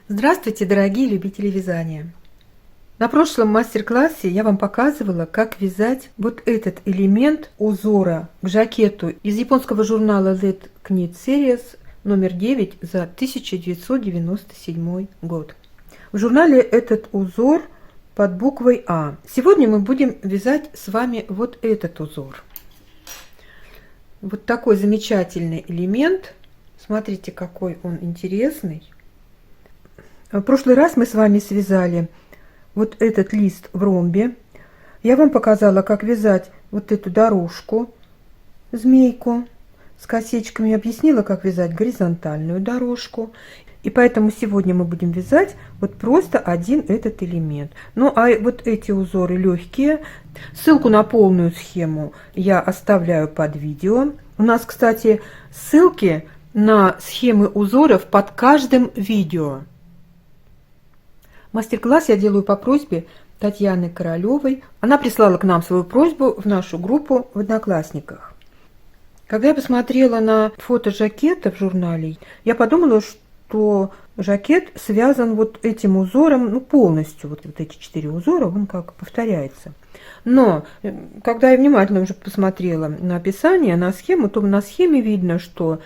Здравствуйте, дорогие любители вязания! На прошлом мастер-классе я вам показывала, как вязать вот этот элемент узора к жакету из японского журнала Let Knit Series номер 9 за 1997 год. В журнале этот узор под буквой А. Сегодня мы будем вязать с вами вот этот узор. Вот такой замечательный элемент. Смотрите, какой он интересный. В прошлый раз мы с вами связали вот этот лист в ромбе. Я вам показала, как вязать вот эту дорожку, змейку с косичками. Объяснила, как вязать горизонтальную дорожку. И поэтому сегодня мы будем вязать вот просто один этот элемент. Ну а вот эти узоры легкие. Ссылку на полную схему я оставляю под видео. У нас, кстати, ссылки на схемы узоров под каждым видео. Мастер-класс я делаю по просьбе Татьяны Королевой. Она прислала к нам свою просьбу в нашу группу в Одноклассниках. Когда я посмотрела на фото жакета в журнале, я подумала, что жакет связан вот этим узором, полностью, вот эти 4 узора, он как повторяется. Но, когда я внимательно уже посмотрела на описание, на схему, то на схеме видно, что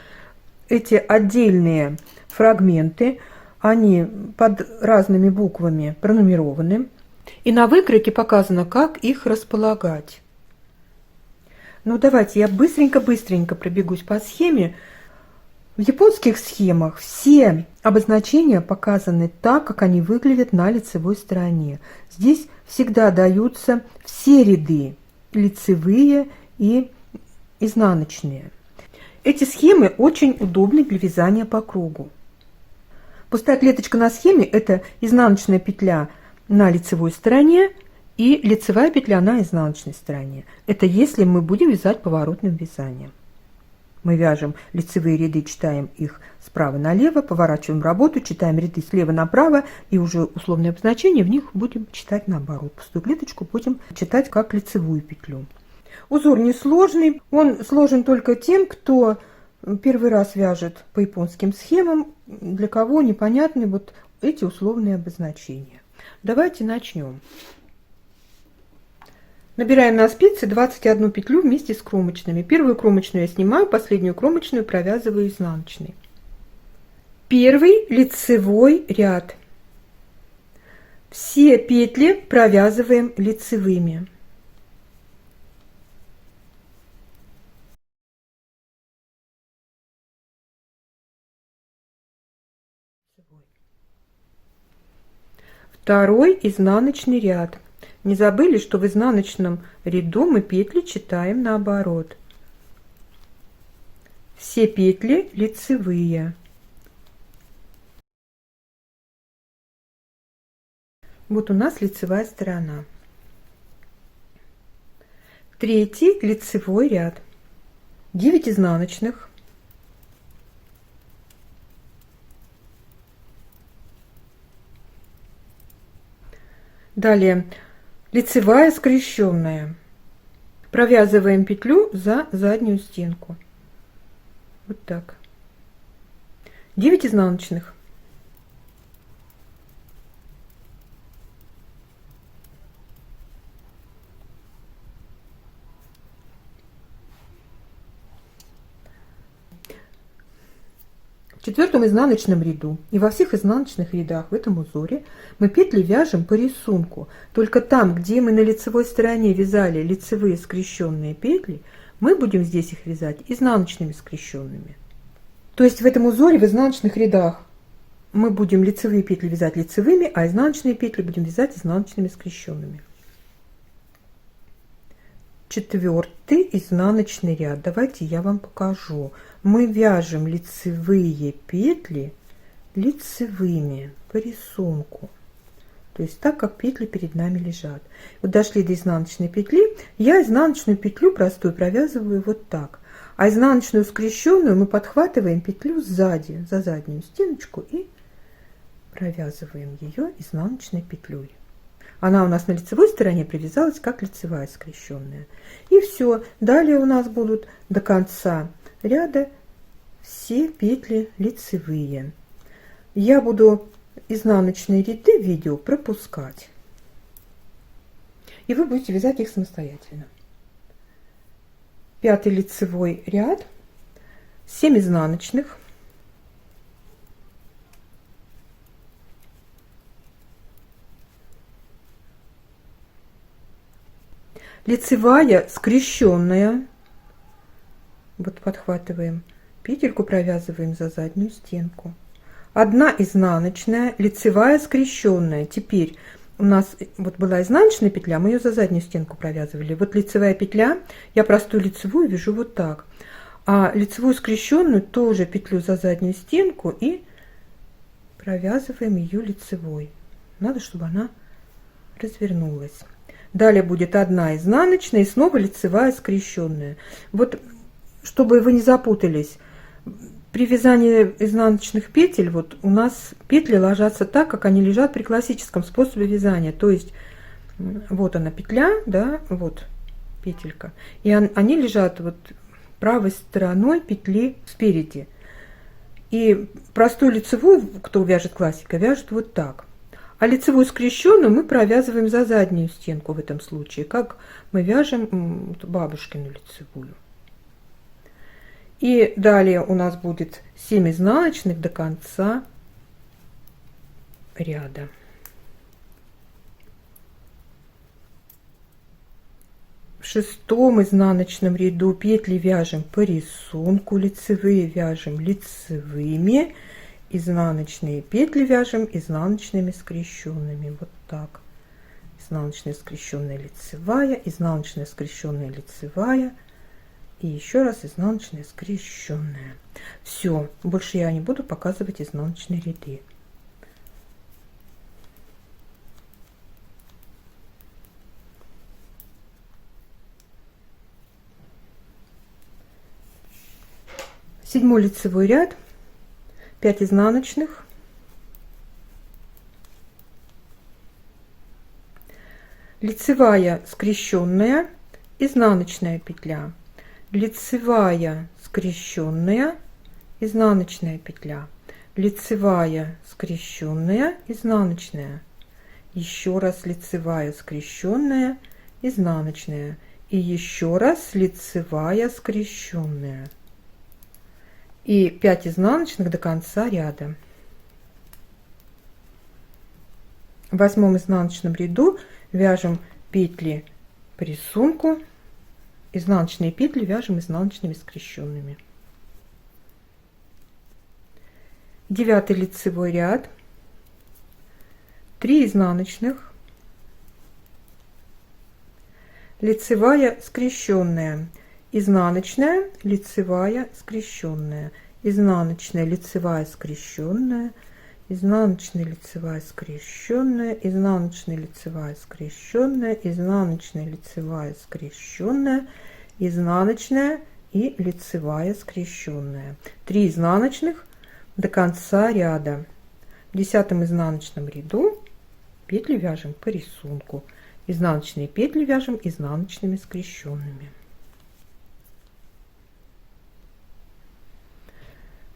эти отдельные фрагменты, они под разными буквами пронумерованы. И на выкройке показано, как их располагать. Ну, давайте я быстренько пробегусь по схеме. В японских схемах все обозначения показаны так, как они выглядят на лицевой стороне. Здесь всегда даются все ряды, лицевые и изнаночные. Эти схемы очень удобны для вязания по кругу. Пустая клеточка на схеме – это изнаночная петля на лицевой стороне и лицевая петля на изнаночной стороне. Это если мы будем вязать поворотным вязанием. Мы вяжем лицевые ряды, читаем их справа налево, поворачиваем работу, читаем ряды слева направо, и уже условные обозначения в них будем читать наоборот. Пустую клеточку будем читать как лицевую петлю. Узор несложный, он сложен только тем, кто первый раз вяжет по японским схемам, для кого непонятны вот эти условные обозначения. Давайте начнем. Набираем на спице 21 петлю вместе с кромочными. Первую кромочную я снимаю, последнюю кромочную провязываю изнаночной. Первый лицевой ряд. Все петли провязываем лицевыми. Второй изнаночный ряд. Не забыли, что в изнаночном ряду мы петли читаем наоборот. Все петли лицевые. Вот у нас лицевая сторона. Третий лицевой ряд. 9 изнаночных. Далее лицевая скрещенная. Провязываем петлю за заднюю стенку. Вот так. 9 изнаночных. В четвертом изнаночном ряду и во всех изнаночных рядах в этом узоре мы петли вяжем по рисунку. Только там, где мы на лицевой стороне вязали лицевые скрещенные петли, мы будем здесь их вязать изнаночными скрещенными. То есть в этом узоре в изнаночных рядах мы будем лицевые петли вязать лицевыми, а изнаночные петли будем вязать изнаночными скрещенными. Четвертый изнаночный ряд. Давайте я вам покажу. Мы вяжем лицевые петли лицевыми по рисунку. То есть так, как петли перед нами лежат. Вот дошли до изнаночной петли. Я изнаночную петлю простую провязываю вот так. А изнаночную скрещенную мы подхватываем петлю сзади, за заднюю стеночку и провязываем ее изнаночной петлей. Она у нас на лицевой стороне привязалась как лицевая скрещенная. И все. Далее у нас будут до конца ряда все петли лицевые. Я буду изнаночные ряды в видео пропускать. И вы будете вязать их самостоятельно. 5-й лицевой ряд, 7 изнаночных, лицевая скрещенная, вот подхватываем петельку, провязываем за заднюю стенку, 1 изнаночная, лицевая скрещенная. Теперь у нас вот была изнаночная петля, мы ее за заднюю стенку провязывали. Вот лицевая петля, я простую лицевую вяжу вот так, а лицевую скрещенную тоже петлю за заднюю стенку и провязываем ее лицевой. Надо, чтобы она развернулась. Далее будет 1 изнаночная и снова лицевая скрещенная. Вот, чтобы вы не запутались, при вязании изнаночных петель вот у нас петли ложатся так, как они лежат при классическом способе вязания. То есть вот она петля, да, вот петелька, и они лежат вот правой стороной петли спереди. И простую лицевую, кто вяжет классика, вяжет вот так. А лицевую скрещенную мы провязываем за заднюю стенку в этом случае, как мы вяжем бабушкину лицевую. И далее у нас будет 7 изнаночных до конца ряда. В 6-м изнаночном ряду петли вяжем по рисунку, лицевые вяжем лицевыми, изнаночные петли вяжем изнаночными скрещенными. Вот так. Изнаночная скрещенная лицевая, изнаночная скрещенная лицевая. И еще раз изнаночная скрещенная. Все, больше я не буду показывать изнаночные ряды. Седьмой лицевой ряд, 5 изнаночных, лицевая скрещенная, изнаночная петля, лицевая скрещенная, изнаночная петля, лицевая скрещенная, изнаночная, еще раз лицевая скрещенная, изнаночная и еще раз лицевая скрещенная. И 5 изнаночных до конца ряда. В 8-м изнаночном ряду вяжем петли по рисунку, изнаночные петли вяжем изнаночными скрещенными. 9-й лицевой ряд, 3 изнаночных, лицевая скрещенная, изнаночная, лицевая скрещенная, изнаночная, лицевая скрещенная, изнаночная, лицевая скрещенная, изнаночная, лицевая скрещенная, изнаночная, лицевая скрещенная, изнаночная и лицевая скрещенная. 3 изнаночных до конца ряда. В 10-м изнаночном ряду петли вяжем по рисунку, изнаночные петли вяжем изнаночными скрещенными.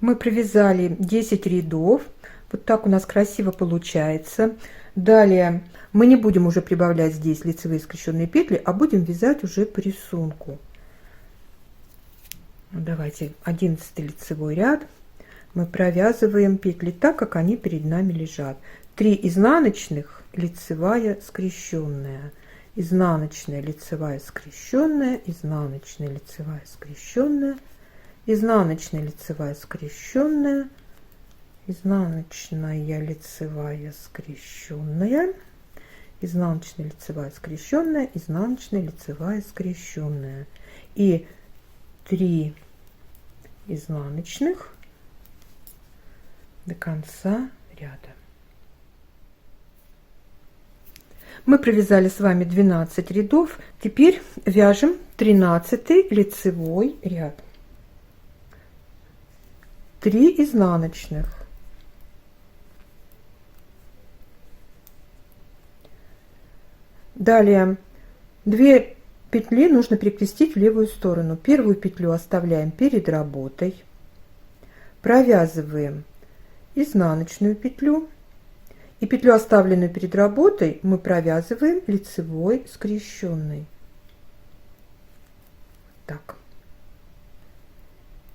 Мы провязали 10 рядов. Вот так у нас красиво получается. Далее мы не будем уже прибавлять здесь лицевые скрещенные петли, а будем вязать уже по рисунку. Давайте 11-й лицевой ряд. Мы провязываем петли так, как они перед нами лежат. 3 изнаночных, лицевая скрещенная, изнаночная, лицевая скрещенная, изнаночная, лицевая скрещенная, изнаночная, лицевая скрещенная, изнаночная, лицевая скрещенная, изнаночная, лицевая скрещенная, изнаночная, лицевая скрещенная и 3 изнаночных до конца ряда. Мы провязали с вами 12 рядов. Теперь вяжем 13-й лицевой ряд. 3 изнаночных, далее 2 петли нужно перекрестить в левую сторону. Первую петлю оставляем перед работой, провязываем изнаночную петлю, И петлю, оставленную перед работой, мы провязываем лицевой скрещенной. Так.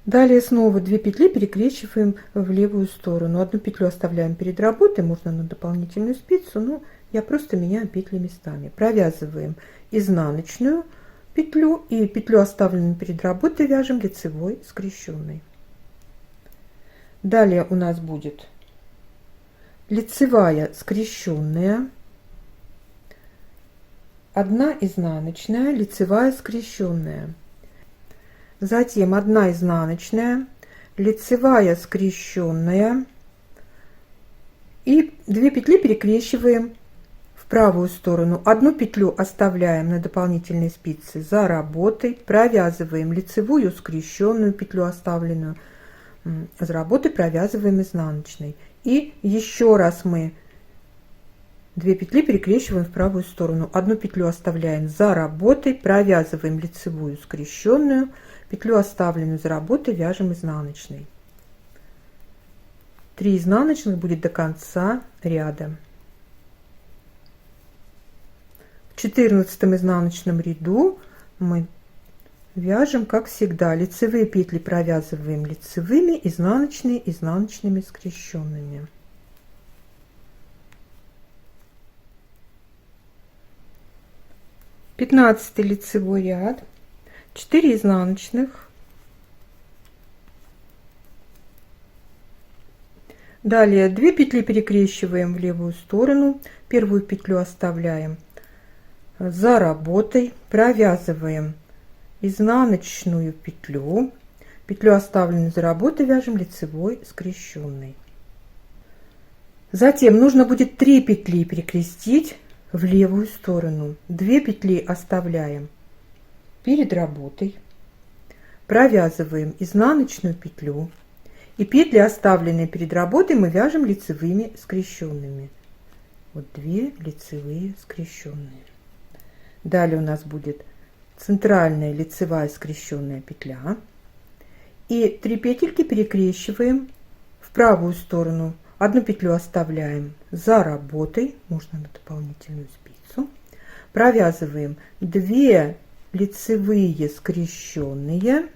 Далее снова 2 петли перекрещиваем в левую сторону. Одну петлю оставляем перед работой, можно на дополнительную спицу, но я просто меняю петли местами. Провязываем изнаночную петлю и петлю, оставленную перед работой, вяжем лицевой скрещенной. Далее у нас будет лицевая скрещенная, 1 изнаночная, лицевая скрещенная. Затем 1 изнаночная, лицевая скрещенная и 2 петли перекрещиваем в правую сторону. Одну петлю оставляем на дополнительной спице за работой, провязываем лицевую скрещенную петлю, оставленную за работой, провязываем изнаночной. И еще раз мы 2 петли перекрещиваем в правую сторону. Одну петлю оставляем за работой, провязываем лицевую скрещенную, петлю, оставленную за работой, вяжем изнаночной. 3 изнаночных будет до конца ряда. В 14 изнаночном ряду мы вяжем, как всегда, лицевые петли провязываем лицевыми, изнаночные изнаночными скрещенными. Пятнадцатый лицевой ряд, 4 изнаночных, далее 2 петли перекрещиваем в левую сторону, первую петлю оставляем за работой, провязываем изнаночную петлю, петлю, оставленную за работой, вяжем лицевой скрещенной. Затем нужно будет 3 петли перекрестить в левую сторону, 2 петли оставляем перед работой, провязываем изнаночную петлю и петли, оставленные перед работой, мы вяжем лицевыми скрещенными. Вот 2 лицевые скрещенные. Далее у нас будет центральная лицевая скрещенная петля и 3 петельки перекрещиваем в правую сторону. Одну петлю оставляем за работой, можно на дополнительную спицу, провязываем 2 лицевые скрещенные,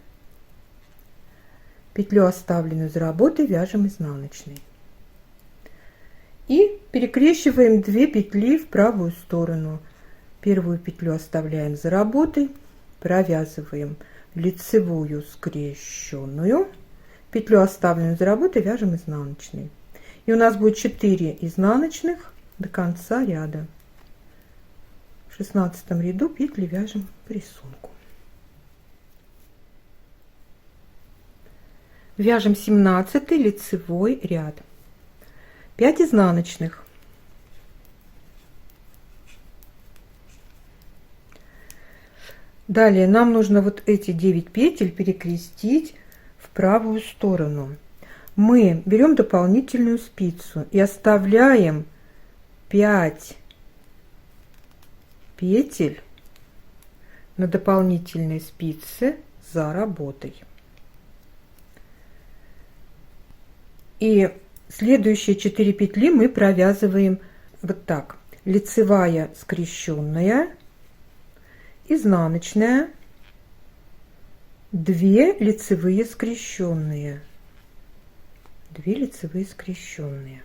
петлю, оставленную за работой, вяжем изнаночной и перекрещиваем 2 петли в правую сторону. Первую петлю оставляем за работой, провязываем лицевую скрещенную, петлю, оставленную за работой, вяжем изнаночной. И у нас будет 4 изнаночных до конца ряда. В 16 ряду петли вяжем по рисунку. Вяжем 17 лицевой ряд. 5 изнаночных. Далее нам нужно вот эти 9 петель перекрестить в правую сторону. Мы берем дополнительную спицу и оставляем 5 петель на дополнительной спице за работой. И следующие 4 петли мы провязываем вот так: лицевая скрещенная, изнаночная, 2 лицевые скрещенные, 2 лицевые скрещенные.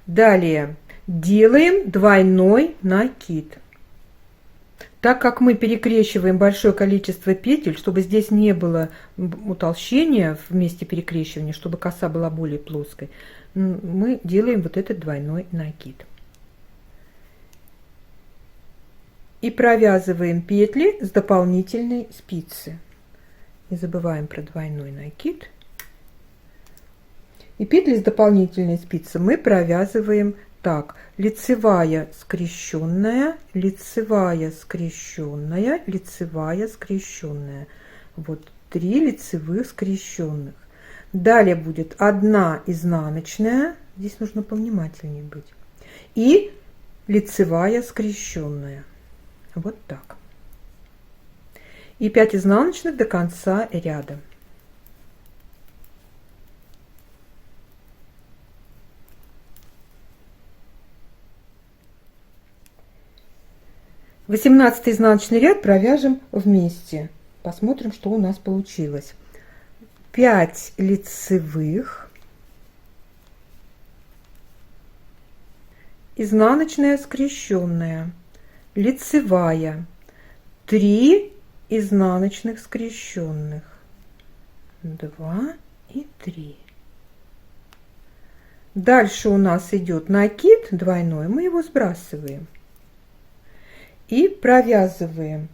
Далее делаем двойной накид. Так как мы перекрещиваем большое количество петель, чтобы здесь не было утолщения в месте перекрещивания, чтобы коса была более плоской, мы делаем вот этот двойной накид. И провязываем петли с дополнительной спицы. Не забываем про двойной накид. И петли с дополнительной спицы мы провязываем так: лицевая скрещенная, лицевая скрещенная, лицевая скрещенная. Вот 3 лицевых скрещенных. Далее будет 1 изнаночная, здесь нужно повнимательнее быть, и лицевая скрещенная. Вот так. И 5 изнаночных до конца ряда. 18 изнаночный ряд провяжем вместе. Посмотрим, что у нас получилось. 5 лицевых, изнаночная скрещенная, лицевая, 3 изнаночных скрещенных, 2 и 3. Дальше у нас идет накид двойной, мы его сбрасываем и провязываем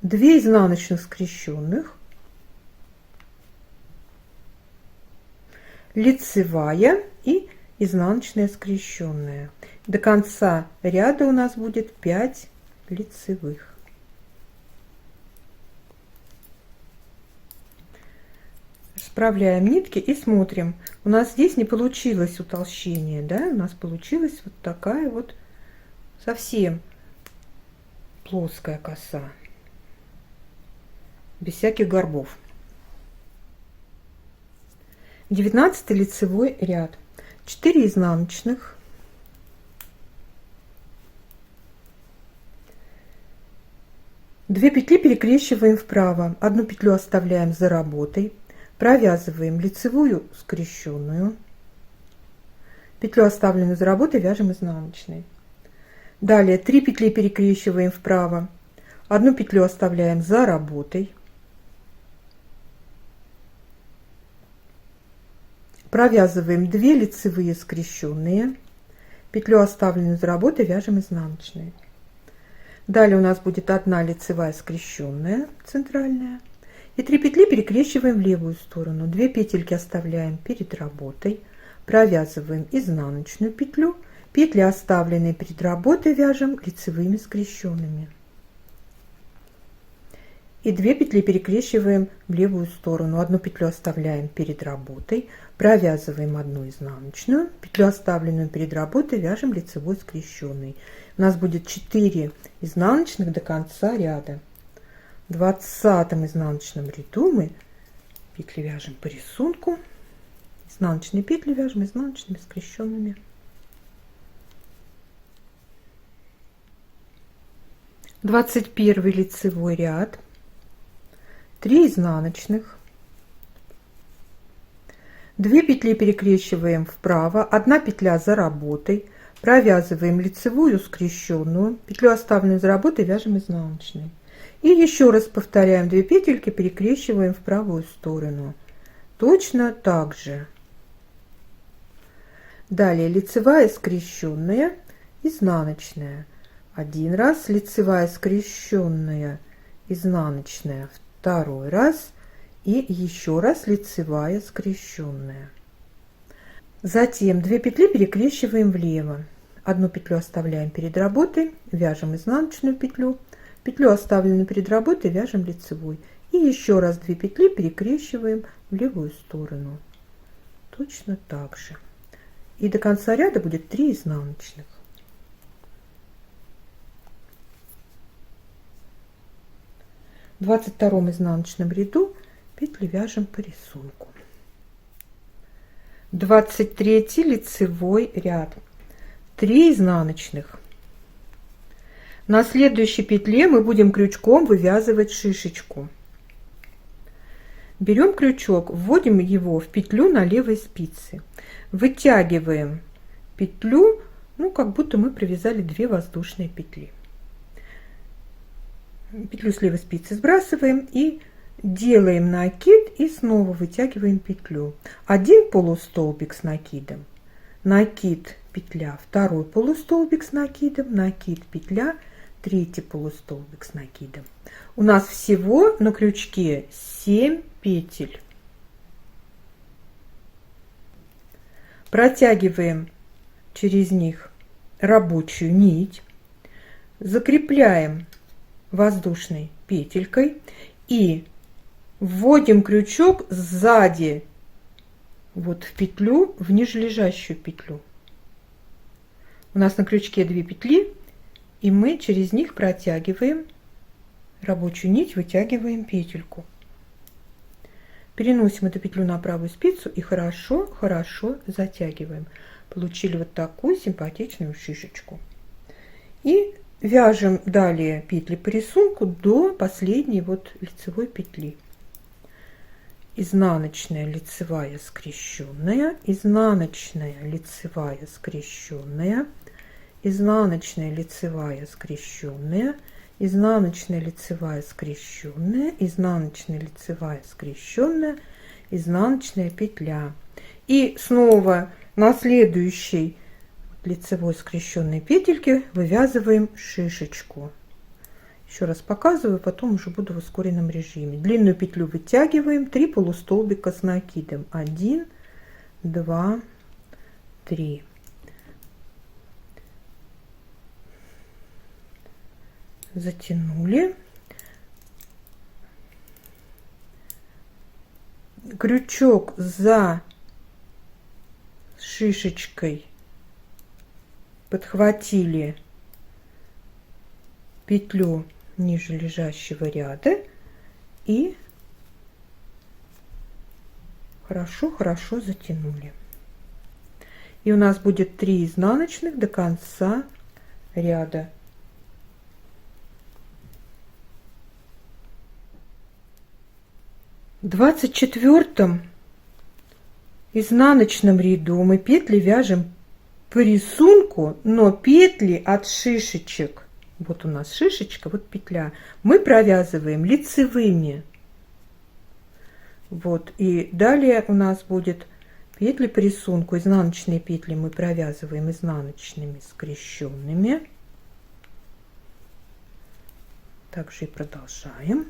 2 изнаночных скрещенных, лицевая и изнаночная скрещенная. До конца ряда у нас будет 5 лицевых. Справляем нитки и смотрим. У нас здесь не получилось утолщение, да? У нас получилась вот такая вот совсем плоская коса, без всяких горбов. 19 лицевой ряд. 4 изнаночных, 2 петли перекрещиваем вправо, 1 петлю оставляем за работой, провязываем лицевую скрещенную, петлю, оставленную за работой, вяжем изнаночной. Далее 3 петли перекрещиваем вправо, 1 петлю оставляем за работой, провязываем 2 лицевые скрещенные, петлю, оставленную за работой, вяжем изнаночной. Далее у нас будет 1 лицевая скрещенная центральная и 3 петли перекрещиваем в левую сторону, 2 петельки оставляем перед работой, провязываем изнаночную петлю, петли, оставленные перед работой, вяжем лицевыми скрещенными и 2 петли перекрещиваем в левую сторону, 1 петлю оставляем перед работой, провязываем 1 изнаночную, петлю, оставленную перед работой, вяжем лицевой скрещенной. У нас будет 4 изнаночных до конца ряда. В 20 изнаночном ряду мы петли вяжем по рисунку, изнаночные петли вяжем изнаночными скрещенными. Двадцать первый лицевой ряд. 3 изнаночных, 2 петли перекрещиваем вправо, 1 петля за работой, провязываем лицевую скрещенную, петлю, оставленную за работой, вяжем изнаночной. И еще раз повторяем, 2 петельки перекрещиваем в правую сторону. Точно так же. Далее лицевая скрещенная, изнаночная. 1 раз, лицевая скрещенная, изнаночная, 2 раз и еще раз лицевая скрещенная. Затем 2 петли перекрещиваем влево, 1 петлю оставляем перед работой, вяжем изнаночную петлю, петлю, оставленную перед работой, вяжем лицевой и еще раз 2 петли перекрещиваем в левую сторону. Точно так же. И до конца ряда будет 3 изнаночных. В 22 изнаночном ряду петли вяжем по рисунку. 23 лицевой ряд. 3 изнаночных. На следующей петле мы будем крючком вывязывать шишечку. Берем крючок, вводим его в петлю на левой спице, вытягиваем петлю, ну как будто мы провязали 2 воздушные петли. Петлю с левой спицы сбрасываем и делаем накид и снова вытягиваем петлю. 1 полустолбик с накидом, накид, петля, 2 полустолбик с накидом, накид, петля, 3 полустолбик с накидом. У нас всего на крючке 7 петель. Протягиваем через них рабочую нить, закрепляем воздушной петелькой и вводим крючок сзади вот в петлю, в нижележащую петлю. У нас на крючке 2 петли, и мы через них протягиваем рабочую нить, вытягиваем петельку. Переносим эту петлю на правую спицу и хорошо затягиваем. Получили вот такую симпатичную шишечку. И вяжем далее петли по рисунку до последней вот лицевой петли. Изнаночная, лицевая, скрещенная, изнаночная, лицевая, скрещенная, изнаночная, лицевая, скрещенная, изнаночная, лицевая, скрещенная, изнаночная, лицевая, скрещенная, изнаночная петля. И снова на следующей лицевой скрещенной петельке вывязываем шишечку. Еще раз показываю, потом уже буду в ускоренном режиме. Длинную петлю вытягиваем, 3 полустолбика с накидом. 1, 2, 3. Затянули. Крючок за шишечкой подхватили петлю ниже лежащего ряда и хорошо затянули. И у нас будет 3 изнаночных до конца ряда. В 24 изнаночном ряду мы петли вяжем по рисунку, но петли от шишечек, вот у нас шишечка, вот петля, мы провязываем лицевыми. Вот, и далее у нас будет петли по рисунку, изнаночные петли мы провязываем изнаночными скрещенными. Также и продолжаем.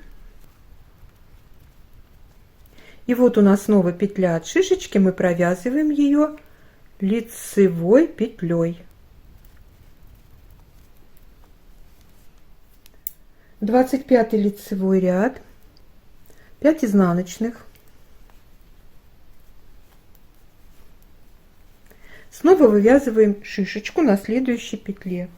И вот у нас снова петля от шишечки, мы провязываем ее лицевой петлей. 25 лицевой ряд, 5 изнаночных. Снова вывязываем шишечку на следующей петле.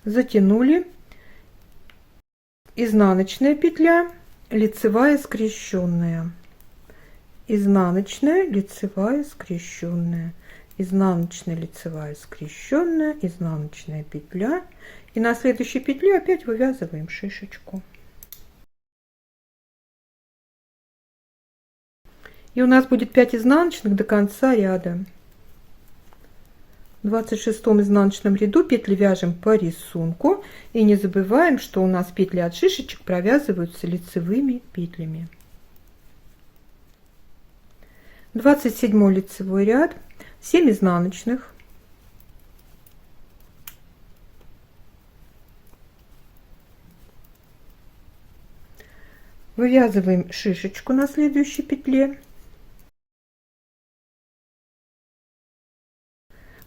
Затянули. Изнаночная петля, лицевая скрещенная, изнаночная, лицевая скрещенная, изнаночная, лицевая скрещенная, изнаночная петля, и на следующей петле опять вывязываем шишечку. И у нас будет 5 изнаночных до конца ряда. В 26 изнаночном ряду петли вяжем по рисунку, и не забываем, что у нас петли от шишечек провязываются лицевыми петлями. 27 лицевой ряд, 7 изнаночных, вывязываем шишечку на следующей петле.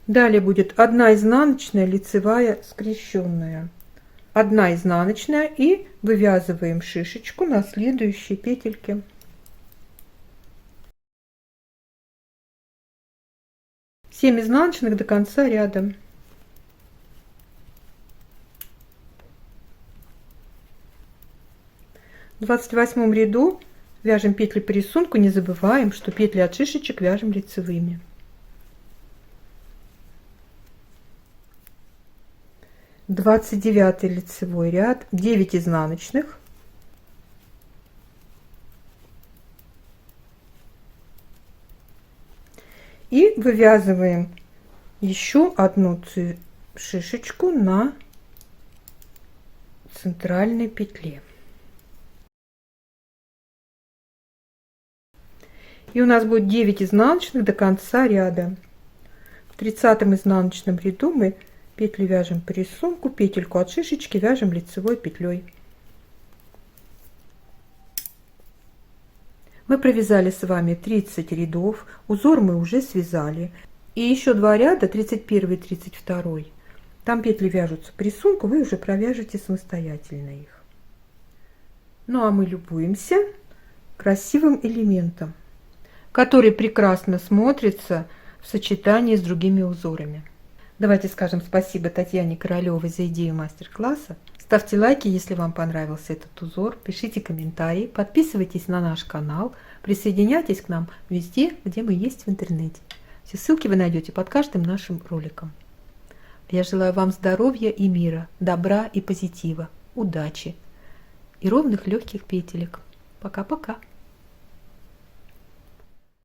Далее будет 1 изнаночная, лицевая, скрещенная, 1 изнаночная, и вывязываем шишечку на следующей петельке. Семь изнаночных до конца ряда. В 28 ряду вяжем петли по рисунку, не забываем, что петли от шишечек вяжем лицевыми. 29 лицевой ряд, 9 изнаночных, и вывязываем еще одну шишечку на центральной петле. И у нас будет 9 изнаночных до конца ряда. В 30 изнаночном ряду мы петли вяжем по рисунку, петельку от шишечки вяжем лицевой петлей. Мы провязали с вами 30 рядов, узор мы уже связали. И еще 2 ряда, 31 и 32. Там петли вяжутся по рисунку, вы уже провяжете самостоятельно их. Ну а мы любуемся красивым элементом, который прекрасно смотрится в сочетании с другими узорами. Давайте скажем спасибо Татьяне Королевой за идею мастер-класса. Ставьте лайки, если вам понравился этот узор, пишите комментарии, подписывайтесь на наш канал, присоединяйтесь к нам везде, где мы есть в интернете. Все ссылки вы найдете под каждым нашим роликом. Я желаю вам здоровья и мира, добра и позитива, удачи и ровных легких петелек. Пока-пока.